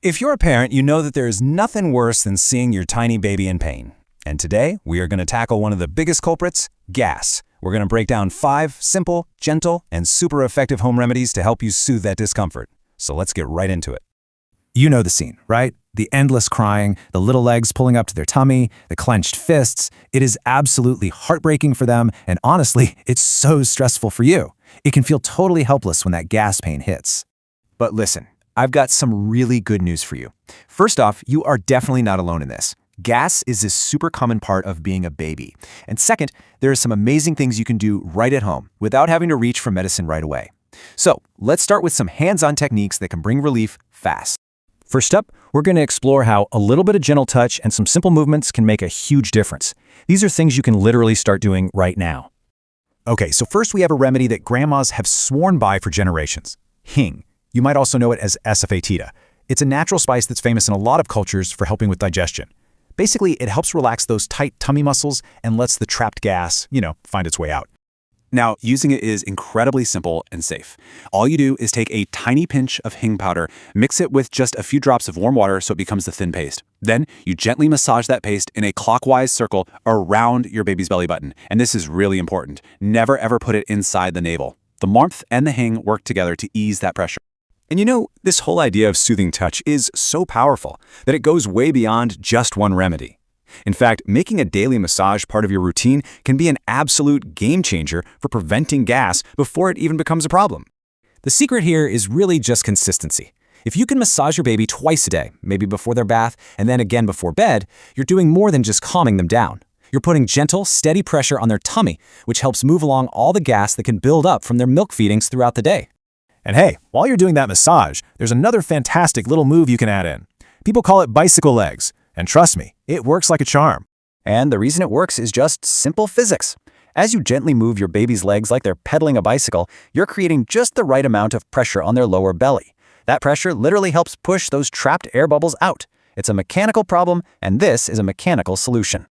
If you're a parent, you know that there is nothing worse than seeing your tiny baby in pain. And today, we are going to tackle one of the biggest culprits, gas. We're going to break down 5 simple, gentle, and super effective home remedies to help you soothe that discomfort. So let's get right into it. You know the scene, right? The endless crying, the little legs pulling up to their tummy, the clenched fists. It is absolutely heartbreaking for them, and honestly, it's so stressful for you. It can feel totally helpless when that gas pain hits. But listen, I've got some really good news for you. First off, you are definitely not alone in this. Gas is a super common part of being a baby. And second, there are some amazing things you can do right at home without having to reach for medicine right away. So let's start with some hands-on techniques that can bring relief fast. First up, we're going to explore how a little bit of gentle touch and some simple movements can make a huge difference. These are things you can literally start doing right now. Okay, so first we have a remedy that grandmas have sworn by for generations. Hing. You might also know it as asafoetida. It's a natural spice that's famous in a lot of cultures for helping with digestion. Basically, it helps relax those tight tummy muscles and lets the trapped gas, find its way out. Now, using it is incredibly simple and safe. All you do is take a tiny pinch of hing powder, mix it with just a few drops of warm water so it becomes a thin paste. Then, you gently massage that paste in a clockwise circle around your baby's belly button. And this is really important. Never ever put it inside the navel. The warmth and the hing work together to ease that pressure. And this whole idea of soothing touch is so powerful that it goes way beyond just one remedy. In fact, making a daily massage part of your routine can be an absolute game changer for preventing gas before it even becomes a problem. The secret here is really just consistency. If you can massage your baby twice a day, maybe before their bath and then again before bed, you're doing more than just calming them down. You're putting gentle, steady pressure on their tummy, which helps move along all the gas that can build up from their milk feedings throughout the day. And hey, while you're doing that massage, there's another fantastic little move you can add in. People call it bicycle legs. And trust me, it works like a charm. And the reason it works is just simple physics. As you gently move your baby's legs like they're pedaling a bicycle, you're creating just the right amount of pressure on their lower belly. That pressure literally helps push those trapped air bubbles out. It's a mechanical problem, and this is a mechanical solution.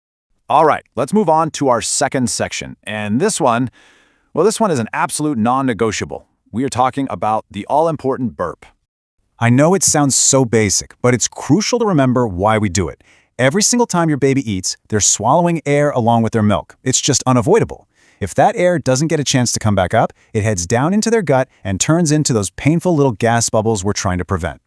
All right, let's move on to our second section. And this one is an absolute non-negotiable. We are talking about the all-important burp. I know it sounds so basic, but it's crucial to remember why we do it. Every single time your baby eats, they're swallowing air along with their milk. It's just unavoidable. If that air doesn't get a chance to come back up, it heads down into their gut and turns into those painful little gas bubbles we're trying to prevent.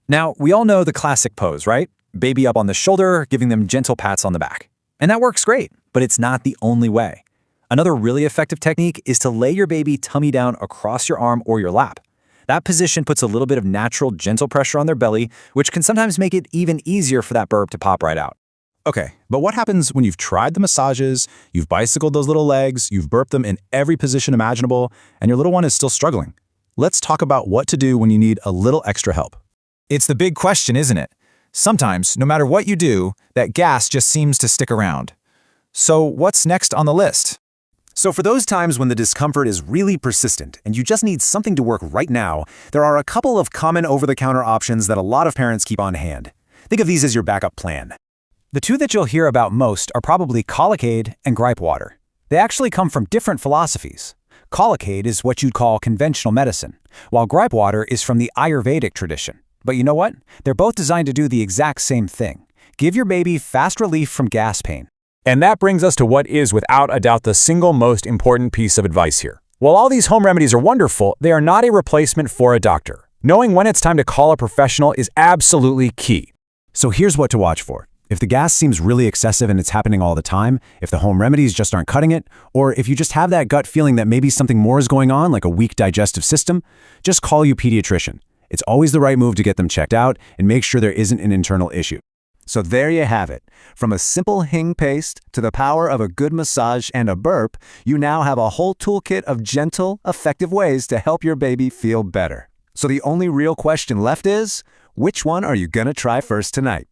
Now, we all know the classic pose, right? Baby up on the shoulder, giving them gentle pats on the back. And that works great, but it's not the only way. Another really effective technique is to lay your baby tummy down across your arm or your lap. That position puts a little bit of natural, gentle pressure on their belly, which can sometimes make it even easier for that burp to pop right out. Okay, but what happens when you've tried the massages, you've bicycled those little legs, you've burped them in every position imaginable, and your little one is still struggling? Let's talk about what to do when you need a little extra help. It's the big question, isn't it? Sometimes, no matter what you do, that gas just seems to stick around. So what's next on the list? So for those times when the discomfort is really persistent and you just need something to work right now, there are a couple of common over-the-counter options that a lot of parents keep on hand. Think of these as your backup plan. The two that you'll hear about most are probably Colicaid and gripe water. They actually come from different philosophies. Colicaid is what you'd call conventional medicine, while gripe water is from the Ayurvedic tradition. But you know what? They're both designed to do the exact same thing. Give your baby fast relief from gas pain. And that brings us to what is without a doubt the single most important piece of advice here. While all these home remedies are wonderful, they are not a replacement for a doctor. Knowing when it's time to call a professional is absolutely key. So here's what to watch for. If the gas seems really excessive and it's happening all the time, if the home remedies just aren't cutting it, or if you just have that gut feeling that maybe something more is going on, like a weak digestive system, just call your pediatrician. It's always the right move to get them checked out and make sure there isn't an internal issue. So there you have it. From a simple hing paste to the power of a good massage and a burp, you now have a whole toolkit of gentle, effective ways to help your baby feel better. So the only real question left is, which one are you gonna try first tonight?